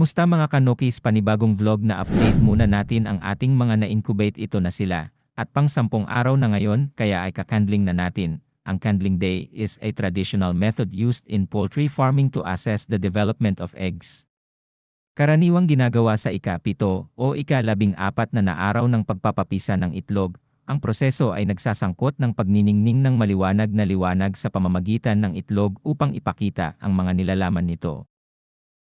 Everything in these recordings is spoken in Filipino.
Kamusta mga kanokis, panibagong vlog na update muna natin ang ating mga na-incubate, ito na sila. At pang 10 araw na ngayon kaya ay kakandling na natin. Ang candling day is a traditional method used in poultry farming to assess the development of eggs. Karaniwang ginagawa sa ika-7 o ika-14 na araw ng pagpapapisa ng itlog. Ang proseso ay nagsasangkot ng pagniningning ng maliwanag na liwanag sa pamamagitan ng itlog upang ipakita ang mga nilalaman nito.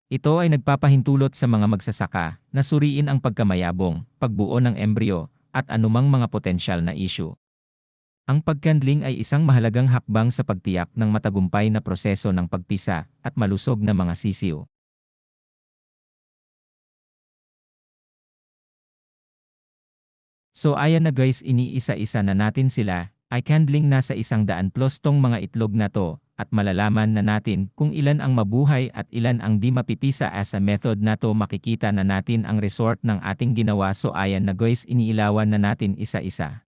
Ito ay nagpapahintulot sa mga magsasaka na suriin ang pagkamayabong, pagbuo ng embryo, at anumang mga potensyal na issue. Ang pagkandling ay isang mahalagang hakbang sa pagtiyak ng matagumpay na proseso ng pagpisa at malusog na mga sisiw. So ayan na guys, iniisa-isa na natin sila. Ay candling na sa 100+ tong mga itlog na to, at malalaman na natin kung ilan ang mabuhay at ilan ang di mapipisa. As a method na to makikita na natin ang resort ng ating ginawa. So ayan na guys, iniilawan na natin isa-isa.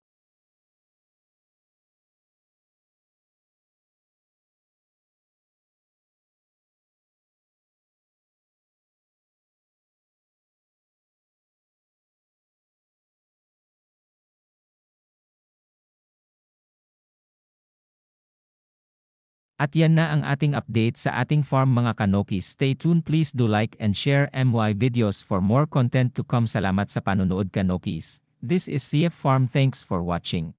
At yan na ang ating update sa ating farm mga kanokis. Stay tuned, please do like and share my videos for more content to come. Salamat sa panonood kanokis. This is CF Farm, thanks for watching.